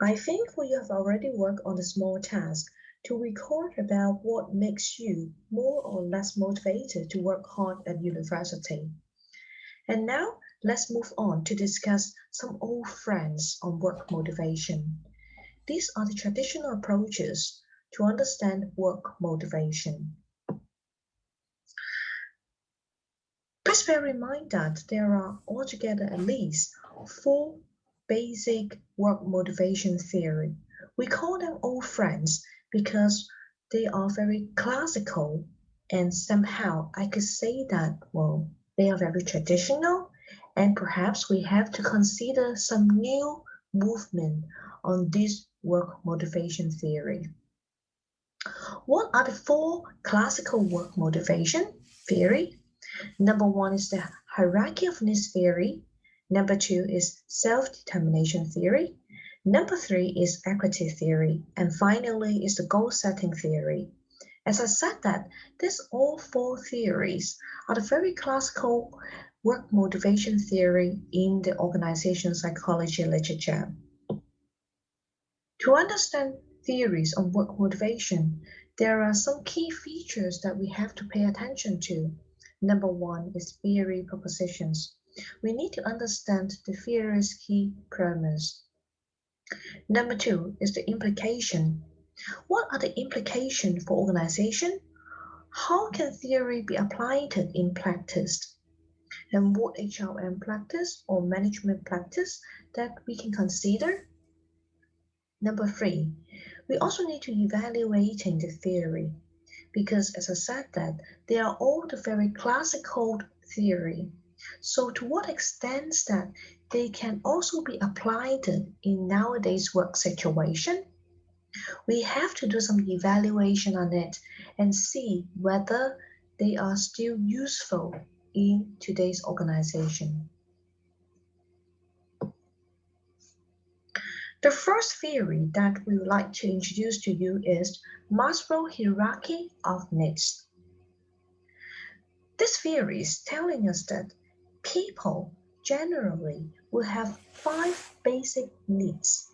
I think we have already worked on a small task to record about what makes you more or less motivated to work hard at university. And now let's move on to discuss some old friends on work motivation. These are the traditional approaches to understand work motivation. Please bear in mind that there are altogether at least four basic work motivation theory. We call them old friends because they are very classical and somehow I could say that, well, they are very traditional and perhaps we have to consider some new movement on this work motivation theory. What are the four classical work motivation theory? Number one is the hierarchy of needs theory. Number two is self-determination theory. Number three is equity theory. And finally is the goal setting theory. As I said that, these all four theories are the very classical work motivation theory in the organization psychology literature. To understand theories on work motivation, there are some key features that we have to pay attention to. Number one is theory propositions. We need to understand the theory's key premise. Number two is the implication. What are the implications for organization? How can theory be applied in practice? And what HRM practice or management practice that we can consider? Number three, we also need to evaluating the theory because as I said that they are all the very classical theory. So to what extent that they can also be applied in nowadays work situation, we have to do some evaluation on it and see whether they are still useful in today's organization. The first theory that we would like to introduce to you is Maslow's hierarchy of needs. This theory is telling us that people generally will have five basic needs.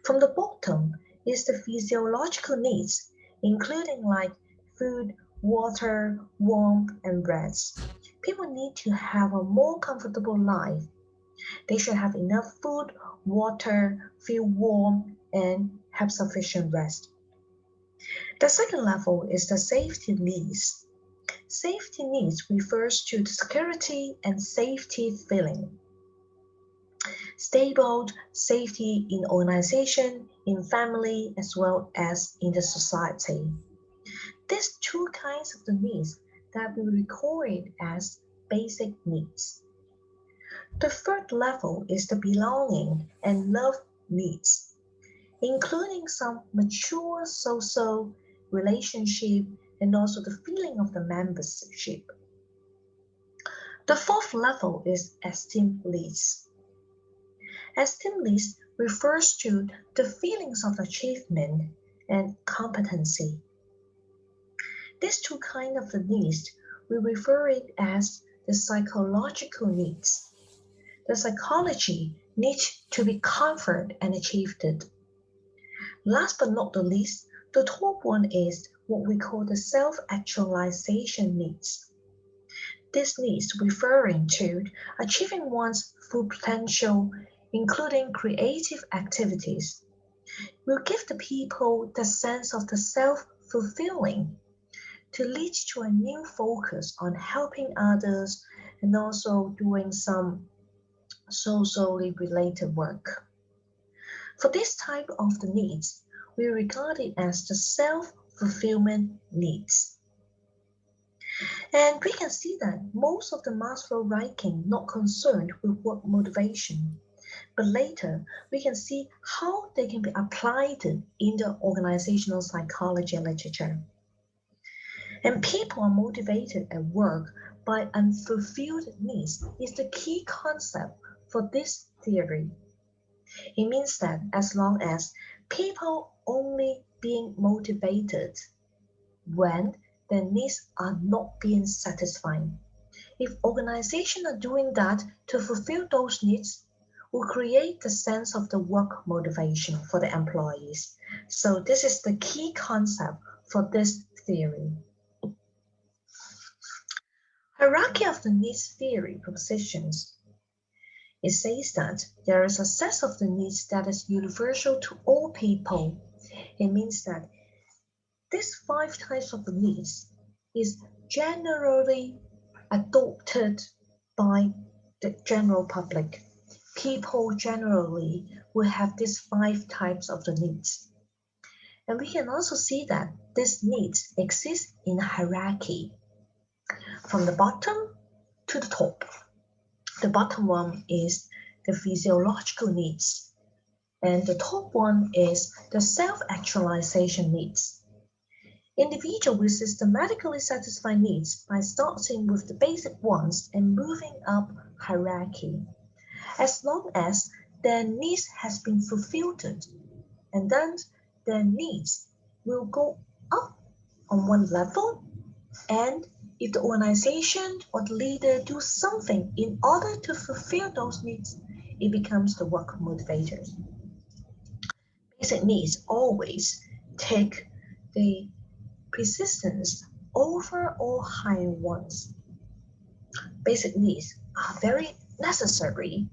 From the bottom is the physiological needs, including like food, water, warmth, and rest. People need to have a more comfortable life. They should have enough food, water, feel warm, and have sufficient rest. The second level is the safety needs. Safety needs refers to the security and safety feeling. Stable safety in organization, in family, as well as in the society. These two kinds of the needs that we record as basic needs. The third level is the belonging and love needs, including some mature social relationship and also the feeling of the membership. The fourth level is esteem needs. Esteem needs refers to the feelings of achievement and competency. These two kinds of the needs, we refer it as the psychological needs. The psychology needs to be comfort and achieved. Last but not the least, the top one is what we call the self-actualization needs. This needs referring to achieving one's full potential, including creative activities, will give the people the sense of the self-fulfilling to lead to a new focus on helping others and also doing some socially related work. For this type of the needs, we regard it as the self-fulfillment needs. And we can see that most of the Maslow writing not concerned with work motivation, but later we can see how they can be applied in the organizational psychology literature. And people are motivated at work by unfulfilled needs is the key concept for this theory. It means that as long as people only being motivated when their needs are not being satisfied. If organizations are doing that to fulfill those needs, will create the sense of the work motivation for the employees. So this is the key concept for this theory. Hierarchy of the needs theory propositions. It says that there is a set of the needs that is universal to all people. It means that these 5 types of the needs is generally adopted by the general public. People generally will have these 5 types of the needs. And we can also see that these needs exist in a hierarchy from the bottom to the top. The bottom one is the physiological needs, and the top one is the self-actualization needs. Individuals will systematically satisfy needs by starting with the basic ones and moving up hierarchy, as long as their needs has been fulfilled, and then their needs will go up on one level, and if the organization or the leader do something in order to fulfill those needs, it becomes the work motivators. Basic needs always take the precedence over all higher ones. Basic needs are very necessary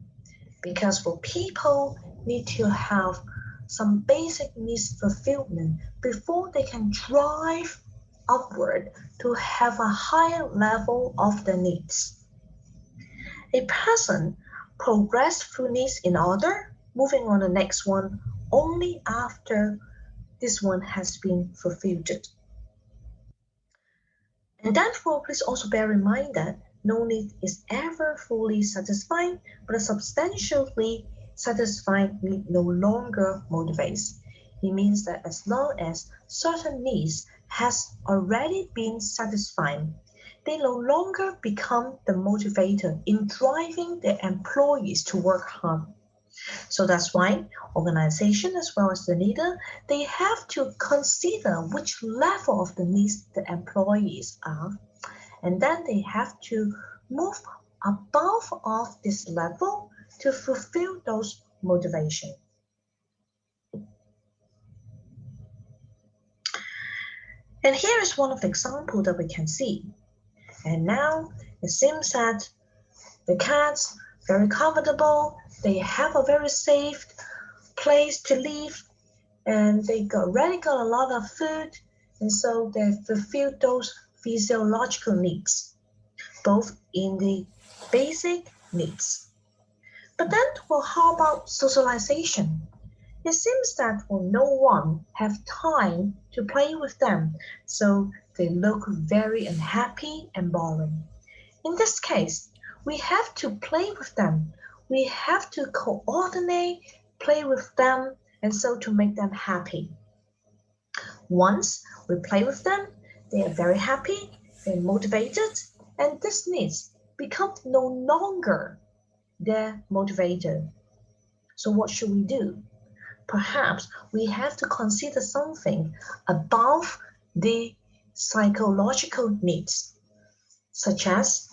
because for people need to have some basic needs fulfillment before they can drive upward to have a higher level of the needs. A person progresses through needs in order, moving on the next one only after this one has been fulfilled. And therefore, please also bear in mind that no need is ever fully satisfied, but a substantially satisfied need no longer motivates. It means that as long as certain needs has already been satisfied, they no longer become the motivator in driving the employees to work hard. So that's why organization as well as the leader, they have to consider which level of the needs the employees are, and then they have to move above of this level to fulfill those motivation. And here is one of the examples that we can see. And now it seems that the cats very comfortable, they have a very safe place to live, and they already got a lot of food, and so they fulfill those physiological needs, both in the basic needs. But then, well, how about socialization? It seems that no one have time to play with them, so they look very unhappy and boring. In this case, we have to play with them. We have to coordinate, play with them, and so to make them happy. Once we play with them, they are very happy, they're motivated, and this needs become no longer their motivator. So what should we do? Perhaps we have to consider something above the psychological needs, such as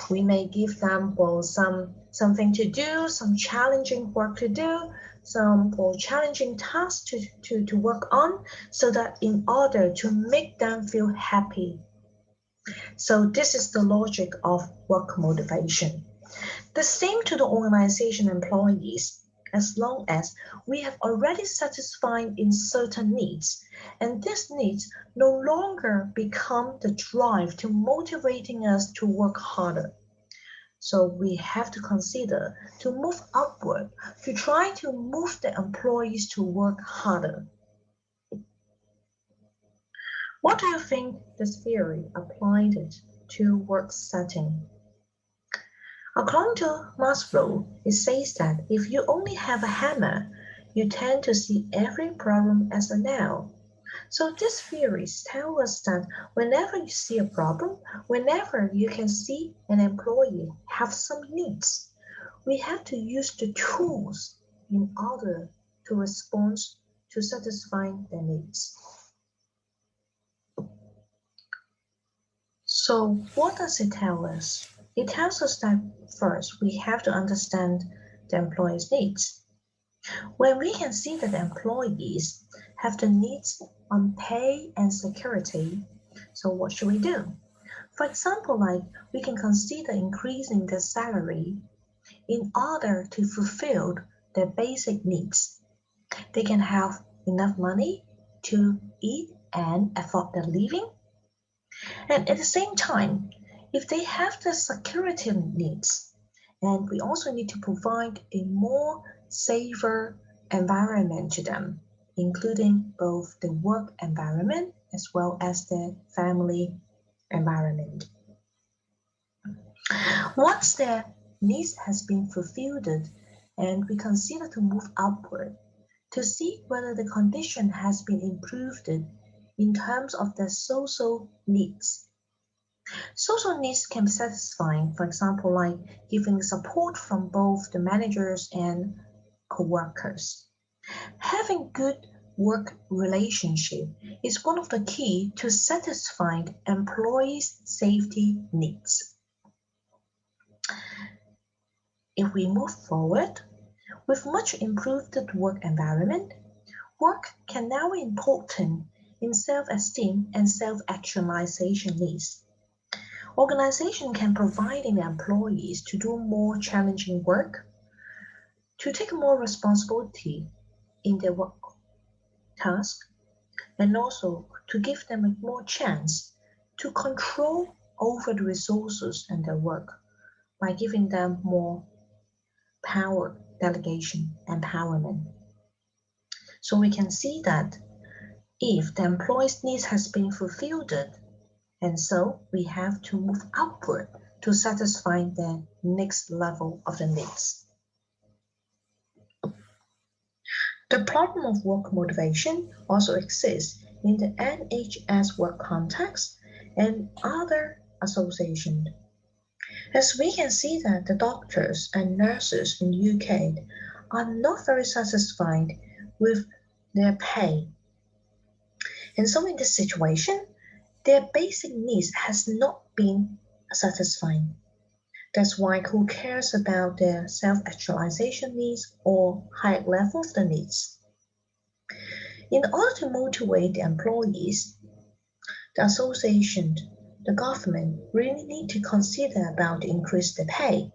we may give them something to do, some challenging work to do, some challenging tasks to work on, so that in order to make them feel happy. So this is the logic of work motivation. The same to the organization employees. As long as we have already satisfied in certain needs, and these needs no longer become the drive to motivating us to work harder. So we have to consider to move upward, to try to move the employees to work harder. What do you think this theory applied to work setting? According to Maslow, it says that if you only have a hammer, you tend to see every problem as a nail. So these theories tell us that whenever you see a problem, whenever you can see an employee have some needs, we have to use the tools in order to respond to satisfying their needs. So what does it tell us? It tells us that first we have to understand the employee's needs. When we can see that the employees have the needs on pay and security, so what should we do? For example, like we can consider increasing their salary in order to fulfill their basic needs. They can have enough money to eat and afford their living. And at the same time, if they have the security needs, and we also need to provide a more safer environment to them, including both the work environment as well as the family environment. Once their needs has been fulfilled and we consider to move upward to see whether the condition has been improved in terms of their social needs. Social needs can be satisfying, for example, like giving support from both the managers and co-workers. Having good work relationship is one of the key to satisfying employees' safety needs. If we move forward, with much improved work environment, work can now be important in self-esteem and self-actualization needs. Organization can provide the employees to do more challenging work, to take more responsibility in their work task, and also to give them a more chance to control over the resources and their work by giving them more power, delegation, empowerment. So we can see that if the employee's needs has been fulfilled, and so we have to move upward to satisfy the next level of the needs. The problem of work motivation also exists in the NHS work context and other associations. As we can see that the doctors and nurses in the UK are not very satisfied with their pay. And so in this situation, their basic needs has not been satisfied. That's why who cares about their self-actualization needs or higher level of the needs. In order to motivate the employees, the association, the government really need to consider about increase the pay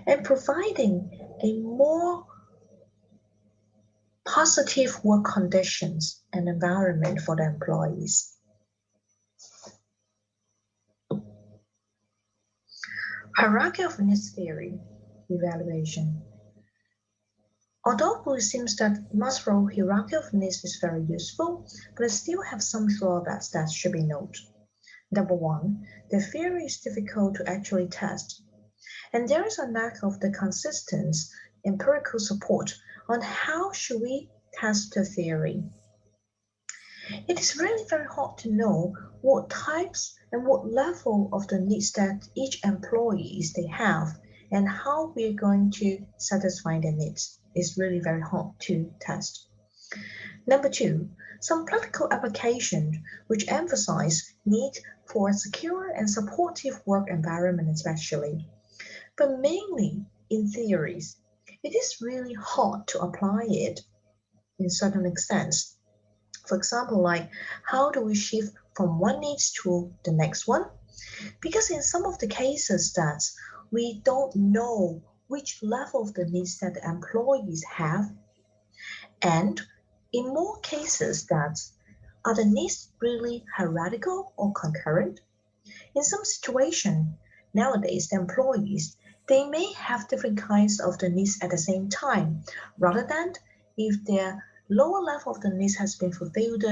and providing a more positive work conditions and environment for the employees. Hierarchy of needs theory evaluation. Although it seems that Maslow's hierarchy of needs is very useful, but it still have some drawbacks that should be noted. Number one, the theory is difficult to actually test, and there is a lack of the consistent empirical support on how should we test the theory. It is really very hard to know what types and what level of the needs that each employees they have and how we're going to satisfy their needs is really very hard to test. Number two, some practical applications which emphasize need for a secure and supportive work environment especially, but mainly in theories. It is really hard to apply it in certain extents. For example, like how do we shift from one needs to the next one? Because in some of the cases that we don't know which level of the needs that the employees have, and in more cases that are the needs really hierarchical or concurrent? In some situation, nowadays the employees, they may have different kinds of the needs at the same time, rather than if their lower level of the needs has been fulfilled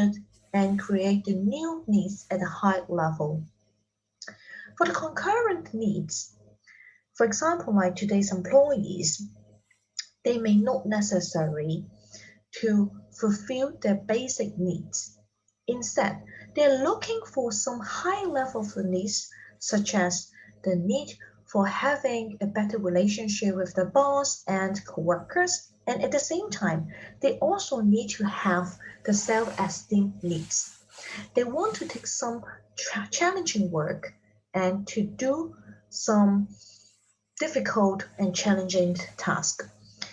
and create the new needs at a high level. For the concurrent needs, for example, like today's employees, they may not necessarily to fulfill their basic needs. Instead, they're looking for some high level of needs, such as the need for having a better relationship with the boss and co-workers, and at the same time, they also need to have the self-esteem needs. They want to take some challenging work and to do some difficult and challenging task.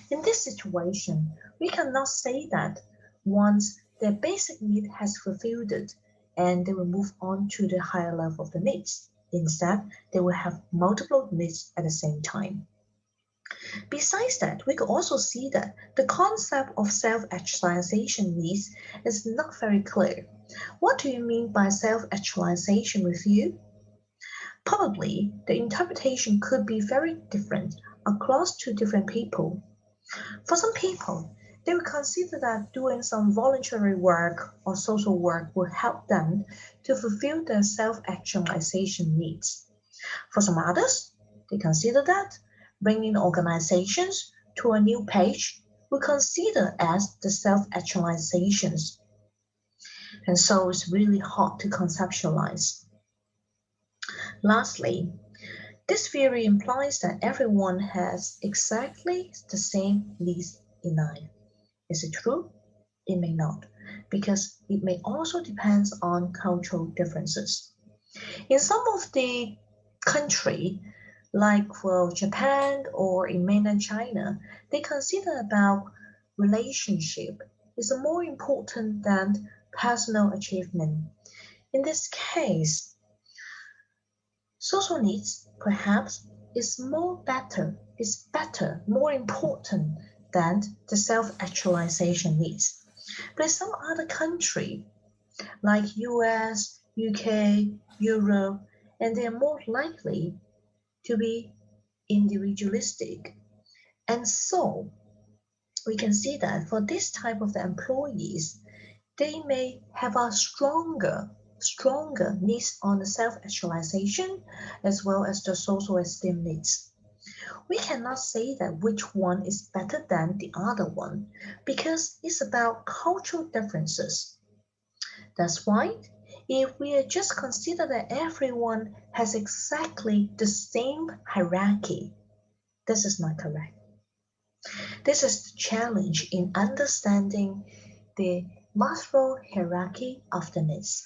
In this situation, we cannot say that once their basic need has fulfilled it, and they will move on to the higher level of the needs. Instead, they will have multiple needs at the same time. Besides that, we could also see that the concept of self-actualization needs is not very clear. What do you mean by self-actualization with you? Probably, the interpretation could be very different across two different people. For some people, they will consider that doing some voluntary work or social work will help them to fulfill their self-actualization needs. For some others, they consider that bringing organizations to a new page will consider as the self-actualizations. And so it's really hard to conceptualize. Lastly, this theory implies that everyone has exactly the same needs in life. Is it true? It may not, because it may also depend on cultural differences. In some of the country, like Japan or in mainland China, they consider about relationship is more important than personal achievement. In this case, social needs perhaps is better, more important than the self-actualization needs. But in some other country, like US, UK, Europe, and they are more likely to be individualistic. And so we can see that for this type of the employees, they may have a stronger needs on the self-actualization as well as the social esteem needs. We cannot say that which one is better than the other one because it's about cultural differences. That's why if we just consider that everyone has exactly the same hierarchy, this is not correct. This is the challenge in understanding the Maslow hierarchy of the needs.